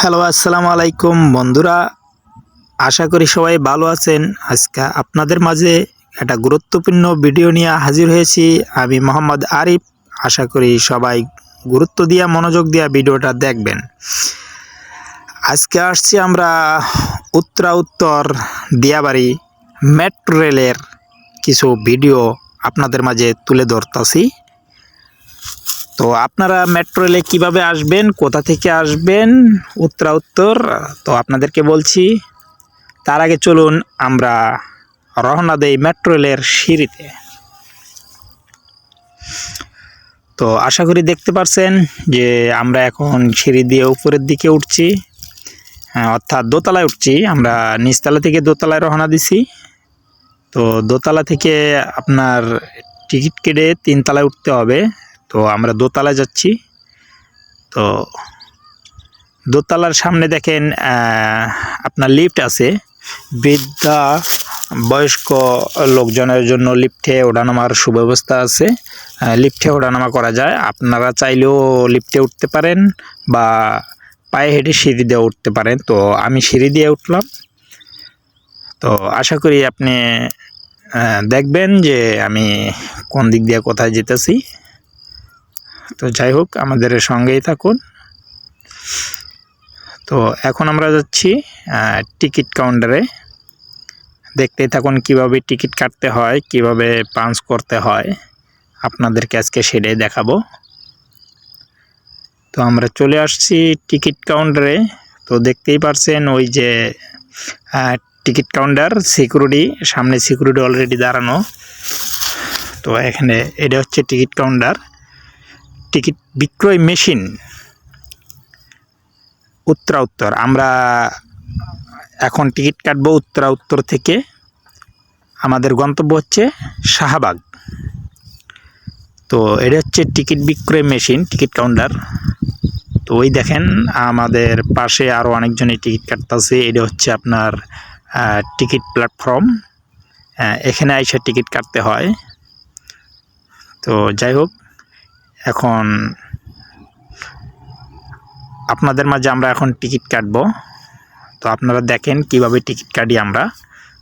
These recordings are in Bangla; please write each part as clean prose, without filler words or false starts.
হ্যালো, আসসালামু আলাইকুম বন্ধুরা। আশা করি সবাই ভালো আছেন। আজকে আপনাদের মাঝে একটা গুরুত্বপূর্ণ ভিডিও নিয়ে হাজির হয়েছি। আমি মোহাম্মদ আরিফ। আশা করি সবাই গুরুত্ব দিয়া মনোযোগ দিয়া ভিডিওটা দেখবেন। আজকে আসছি আমরা উত্তর দিয়াবাড়ি মেট্রো রেলের কিছু ভিডিও আপনাদের মাঝে তুলে ধরতাছি। তো আপনারা মেট্রো রেলে কীভাবে আসবেন, কোথা থেকে আসবেন উত্তর তো আপনাদেরকে বলছি। তার আগে চলুন আমরা রওনা দেই মেট্রো রেলের সিঁড়িতে। তো আশা করি দেখতে পারছেন যে আমরা এখন সিঁড়ি দিয়ে উপরের দিকে উঠছি, অর্থাৎ দোতলায় উঠছি। আমরা নিচতলা থেকে দোতলায় রওনা দিছি। তো দোতলা থেকে আপনার টিকিট কেটে তিনতলায় উঠতে হবে। তো আমরা দোতলায় যাচ্ছি। তো দোতলার সামনে দেখেন আপনার লিফট আছে। বৃদ্ধা বয়স্ক লোকজনের জন্য লিফটে ওঠানামার সুব্যবস্থা আছে। লিফটে ওঠানামা করা যায়। আপনারা চাইলেও লিফটে উঠতে পারেন বা পায়ে হেঁটে সিঁড়ি দিয়ে উঠতে পারেন। তো আমি সিঁড়ি দিয়ে উঠলাম। তো আশা করি আপনি দেখবেন যে আমি কোন দিক দিয়ে কোথায় যেতেছি। তো যাই হোক, আমাদের সঙ্গেই থাকুন। তো এখন আমরা যাচ্ছি টিকিট কাউন্টারে। দেখতেই থাকুন কিভাবে টিকিট কাটতে হয়, কিভাবে পাঞ্চ করতে হয়, আপনাদেরকে আজকে সেটাই দেখাবো। তো আমরা চলে আসছি টিকিট কাউন্টারে। তো দেখতেই পারছেন ওই যে টিকিট কাউন্টার, সিকিউরিটি সামনে, সিকিউরিটি অলরেডি দাঁড়ানো। তো এখানে এটা হচ্ছে টিকিট কাউন্টার, টিকিট বিক্রয় মেশিন উত্তর। আমরা এখন টিকিট কাটবো উত্তর থেকে। আমাদের গন্তব্য হচ্ছে শাহবাগ। তো এটা হচ্ছে টিকিট বিক্রয় মেশিন, টিকিট কাউন্টার। তো ওই দেখেন আমাদের পাশে আরও অনেকজনই টিকিট কাটতেছে। এটা হচ্ছে আপনার টিকিট প্ল্যাটফর্ম। এখানে এসে টিকিট কাটতে হয়। তো যাই হোক, এখন আপনাদের মাঝে আমরা এখন টিকিট কাটবো। তো আপনারা দেখেন কিভাবে টিকিট কাটি আমরা।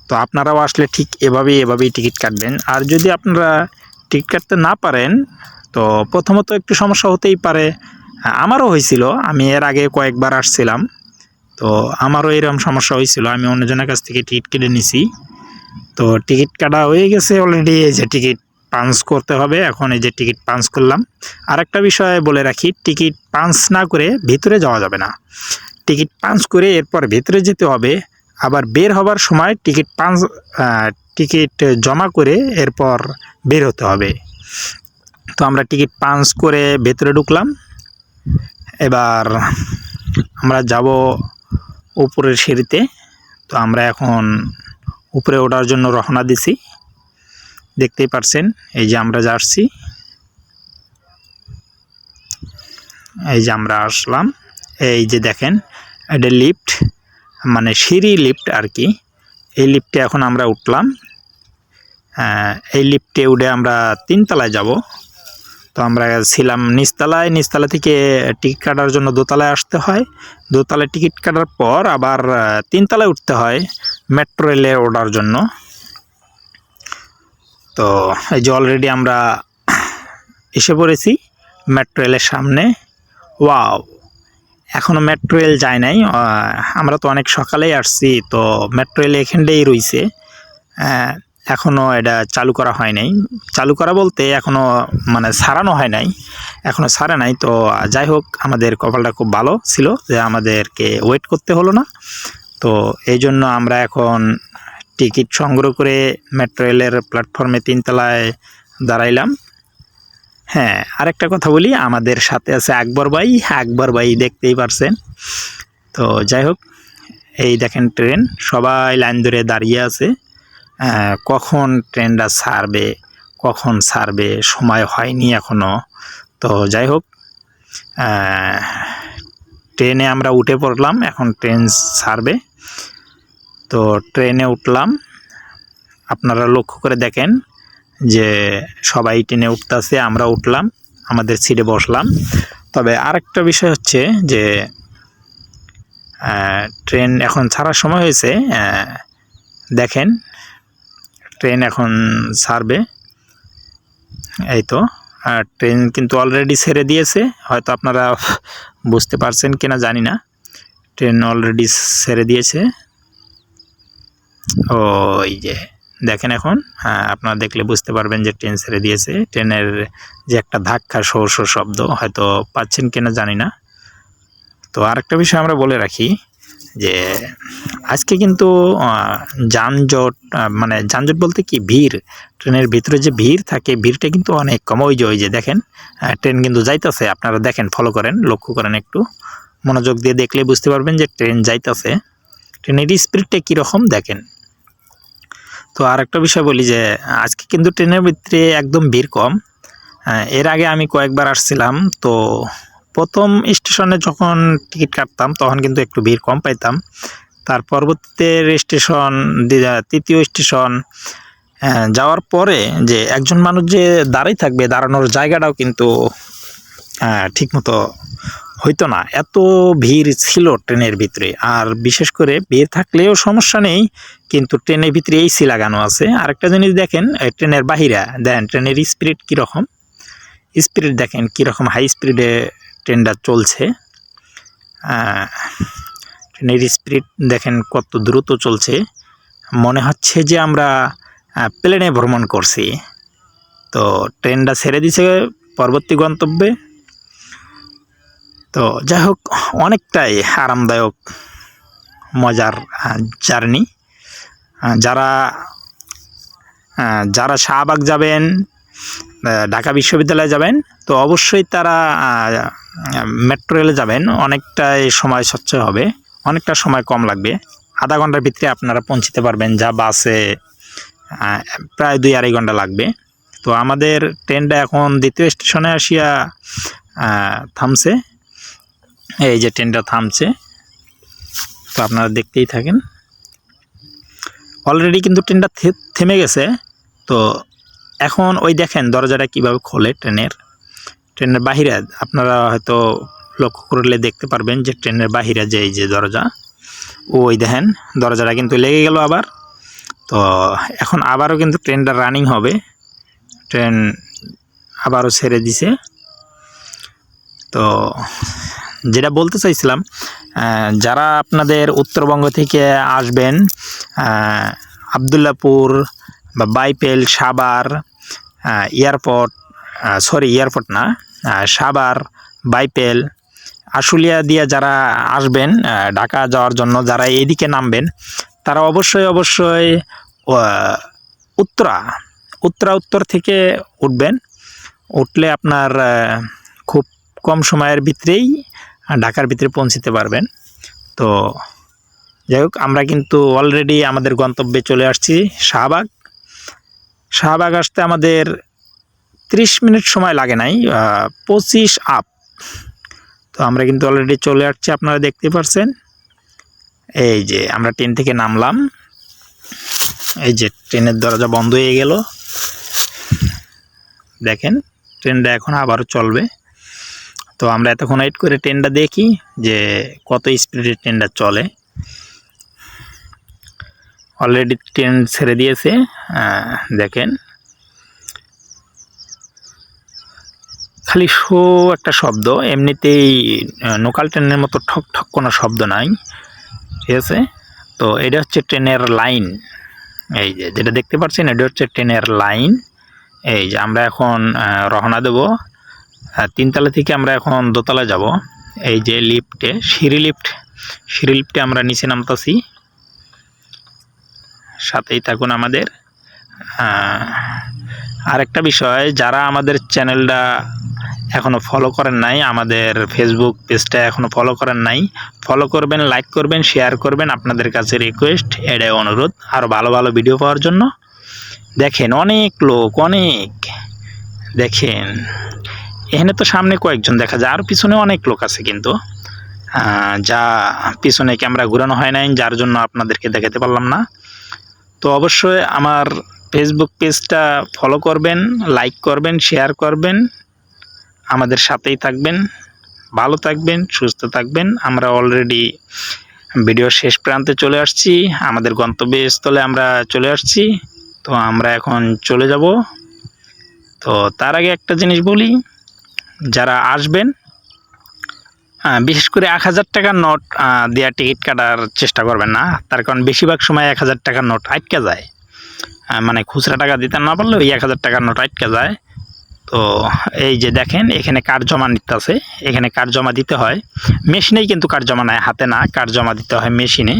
তো আপনারাও আসলে ঠিক এভাবেই টিকিট কাটবেন। আর যদি আপনারা টিকিট কাটতে না পারেন, তো প্রথমত একটু সমস্যা হতেই পারে। আমারও হয়েছিল, আমি এর আগে কয়েকবার আসছিলাম। তো আমারও এরকম সমস্যা হয়েছিল। আমি অন্যজনের কাছ থেকে টিকিট কেটে নিছি। তো টিকিট কাটা হয়ে গেছে অলরেডি। এই যে টিকিট পাঞ্চ করতে হবে। এখন এই যে টিকিট পাঞ্চ করলাম। আর একটা বিষয় বলে রাখি, টিকিট পাঞ্চ না করে ভিতরে যাওয়া যাবে না। টিকিট পাঞ্চ করে এরপর ভিতরে যেতে হবে। আবার বের হবার সময় টিকিট জমা করে এরপর বের হতে হবে। তো আমরা টিকিট পাঞ্চ করে ভেতরে ঢুকলাম। এবার আমরা যাব উপরের সিঁড়িতে। তো আমরা এখন উপরে ওঠার জন্য রওনা দিছি। দেখতেই পারছেন এই যে আমরা যাচ্ছি, এই যে আমরা আসলাম। এই যে দেখেন এটা লিফট, মানে সিঁড়ি লিফট আর কি। এই লিফটে এখন আমরা উঠলাম। এই লিফটে উঠে আমরা তিনতলায় যাব। তো আমরা ছিলাম নিচতলায়। নিচতলা থেকে টিকিট কাটার জন্য দোতলায় আসতে হয়। দোতলায় টিকিট কাটার পর আবার তিনতলায় উঠতে হয় মেট্রো রেলে ওঠার জন্য। তো এই যে অলরেডি আমরা এসে পড়েছি মেট্রো রেলের সামনে। ওয়াও, এখনও মেট্রো রেল যায় নাই। আমরা তো অনেক সকালেই আসছি। তো মেট্রো রেল এখানটাই রয়েছে। এখনও এটা চালু করা হয় নাই। চালু করা বলতে এখনও মানে ছাড়ানো হয় নাই, এখনও ছাড়ে নাই। তো যাই হোক, আমাদের কপালটা খুব ভালো ছিল যে আমাদেরকে ওয়েট করতে হলো না। তো এই জন্য আমরা এখন টিকিট সংগ্রহ করে মেট্রো রেলের প্ল্যাটফর্মে তিনতলায় দাঁড়াইলাম। হ্যাঁ, আরেকটা কথা বলি, আমাদের সাথে আছে আকবর ভাই দেখতেই পারছেন। তো যাই হোক, এই দেখেন ট্রেন, সবাই লাইন ধরে দাঁড়িয়ে আছে। কখন ট্রেনটা ছাড়বে সময় হয়নি এখনও। তো যাই হোক, ট্রেনে আমরা উঠে পড়লাম। এখন ট্রেন ছাড়বে। তো ট্রেনে উঠলাম। আপনারা লক্ষ্য করে দেখেন যে সবাই ট্রেনে উঠতেছে, আমরা উঠলাম, আমাদের সিটে বসলাম। তবে আরেকটা বিষয় হচ্ছে যে ট্রেন এখন ছাড়ার সময় হয়েছে। দেখেন ট্রেন এখন ছাড়বে। এই তো ট্রেন কিন্তু অলরেডি ছেড়ে দিয়েছে, হয়তো আপনারা বুঝতে পারছেন কিনা জানি না। ট্রেন অলরেডি ছেড়ে দিয়েছে। ওই যে দেখেন এখন, আপনারা দেখলে বুঝতে পারবেন যে ট্রেন ছেড়ে দিয়েছে। ট্রেনের যে একটা ধাক্কা শো শো শব্দ, হয়তো পাচ্ছেন কিনা জানি না। তো আরেকটা বিষয় আমরা বলে রাখি যে আজকে কিন্তু যানজট, মানে যানজট বলতে কি ভিড়, ট্রেনের ভিতরে যে ভিড় থাকে, ভিড়টা কিন্তু অনেক কম। ওই যে দেখেন ট্রেন কিন্তু যাইতেছে, আপনারা দেখেন, ফলো করেন, লক্ষ্য করেন, একটু মনোযোগ দিয়ে দেখলে বুঝতে পারবেন যে ট্রেন যাইতেছে। ট্রেনের স্পিডটা কীরকম দেখেন। তো আরেকটা বিষয় বলি যে আজকে কিন্তু ট্রেনের ভিতরে একদম ভিড় কম। এর আগে আমি কয়েকবার আসছিলাম, তো প্রথম স্টেশনে যখন টিকিট কাটতাম তখন কিন্তু একটু ভিড় কম পাইতাম। তার পরবর্তীতে স্টেশন, তৃতীয় স্টেশন যাওয়ার পরে যে একজন মানুষ যে দাঁড়িয়ে থাকবে, দাঁড়ানোর জায়গাটাও কিন্তু ঠিকমতো হইতো না, এত ভিড় ছিল ট্রেনের ভিতরে। আর বিশেষ করে ভিড় থাকলেও সমস্যা নেই, কিন্তু ট্রেনের ভিতরে এসি লাগানো আছে। আরেকটা জিনিস দেখেন, ট্রেনের বাহিরা দেখেন ট্রেনের স্পিড কীরকম, স্পিড দেখেন কীরকম হাই স্পিডে ট্রেনটা চলছে। ট্রেনের স্পিড দেখেন কত দ্রুত চলছে, মনে হচ্ছে যে আমরা প্লেনে ভ্রমণ করছি। তো ট্রেনটা ছেড়ে দিছে পরবর্তী গন্তব্যে। তো যাই হোক, অনেকটাই আরামদায়ক মজার জার্নি। যারা যারা শাহবাগ যাবেন, ঢাকা বিশ্ববিদ্যালয়ে যাবেন, তো অবশ্যই তারা মেট্রো রেলে যাবেন। অনেকটাই সময় স্বচ্ছ হবে, অনেকটা সময় কম লাগবে, আধা ঘন্টার ভিতরে আপনারা পৌঁছতে পারবেন, যা বাসে প্রায় 2-2.5 ঘন্টা লাগবে। তো আমাদের ট্রেনটা এখন দ্বিতীয় স্টেশনে আসিয়া থামছে। এই যে ট্রেনটা থামছে, তো আপনারা দেখতেই থাকেন। অলরেডি কিন্তু ট্রেনটা থেমে গেছে। তো এখন ওই দেখেন দরজাটা কিভাবে খোলে ট্রেনের বাহিরে, আপনারা হয়তো লক্ষ্য করলে দেখতে পারবেন যে ট্রেনের বাহিরে যে এই যে দরজা, ওই দেখেন দরজাটা কিন্তু লেগে গেল আবার। তো এখন আবারও কিন্তু ট্রেনটা রানিং হবে, ট্রেন আবারও ছেড়ে দিছে। তো যেটা বলতে চাইছিলাম, যারা আপনাদের উত্তরবঙ্গ থেকে আসবেন, আবদুল্লাপুর বা বাইপেল, সাভার, এয়ারপোর্ট না, সাভার, বাইপেল, আশুলিয়া দিয়ে যারা আসবেন ঢাকা যাওয়ার জন্য, যারা এইদিকে নামবেন, তারা অবশ্যই উত্তর থেকে উঠবেন। উঠলে আপনার খুব কম সময়ের ভিতরেই ঢাকার ভিতরে পৌঁছতে পারবেন। তো যাই হোক, আমরা কিন্তু অলরেডি আমাদের গন্তব্যে চলে আসছি, শাহবাগ আসতে আমাদের 30 মিনিট সময় লাগে নাই, 25 আপ। তো আমরা কিন্তু অলরেডি চলে আসছি, আপনারা দেখতে পাচ্ছেন। এই যে আমরা ট্রেন থেকে নামলাম, এই যে ট্রেনের দরজা বন্ধ হয়ে গেল, দেখেন ট্রেনটা এখন আবারও চলবে। তো আমরা এতক্ষণ ওয়েট করে ট্রেনটা দেখি যে কত স্পিডে ট্রেনটা চলে। অলরেডি ট্রেন ছেড়ে দিয়েছে, দেখেন খালি শো একটা শব্দ, এমনিতেই লোকাল ট্রেনের মতো ঠক ঠক কোনো শব্দ নাই, ঠিক আছে। তো এটা হচ্ছে ট্রেনের লাইন, এই যে যেটা দেখতে পাচ্ছেন এটা হচ্ছে ট্রেনের লাইন। এই যে আমরা এখন রওনা দেব, 3তলা থেকে আমরা এখন দোতলায় যাব। এই যে লিফটে, সিঁড়ি লিফটে আমরা নিচে নামতেছি, সাথেই থাকুন আমাদের। আরেকটা বিষয়, যারা আমাদের চ্যানেলটা এখনও ফলো করেন নাই, আমাদের ফেসবুক পেজটা এখনও ফলো করেন নাই, ফলো করবেন, লাইক করবেন, শেয়ার করবেন, আপনাদের কাছে রিকোয়েস্ট, এটাই অনুরোধ। আরও ভালো ভালো ভিডিও পাওয়ার জন্য দেখেন অনেক লোক, দেখেন এখানে তো সামনে কয়েকজন দেখা যায়, আর পিছনে অনেক লোক আছে, কিন্তু যা পিছনে ক্যামেরা ঘোরানো হয় নাই, যার জন্য আপনাদেরকে দেখাতে পারলাম না। তো অবশ্যই আমার ফেসবুক পেজটা ফলো করবেন, লাইক করবেন, শেয়ার করবেন, আমাদের সাথেই থাকবেন। ভালো থাকবেন, সুস্থ থাকবেন। আমরা অলরেডি ভিডিও শেষ প্রান্তে চলে আসছি, আমাদের গন্তব্যস্থলে আমরা চলে আসছি। তো আমরা এখন চলে যাব। তো তার আগে একটা জিনিস বলি, যারা আসবেন বিশেষ করে 1000 টাকার নোট দেওয়া টিকিট কাটার চেষ্টা করবেন না। তার কারণ বেশিরভাগ সময় 1000 টাকার নোট আটকে যায়, মানে খুচরা টাকা দিতে না পারলে ওই 1000 টাকার নোট আটকে যায়। তো এই যে দেখেন এখানে কার্ড জমা নিতে আছে, এখানে কার্ড জমা দিতে হয় মেশিনেই, কিন্তু কার্ড জমা নেয় হাতে না, কার্ড জমা দিতে হয় মেশিনে।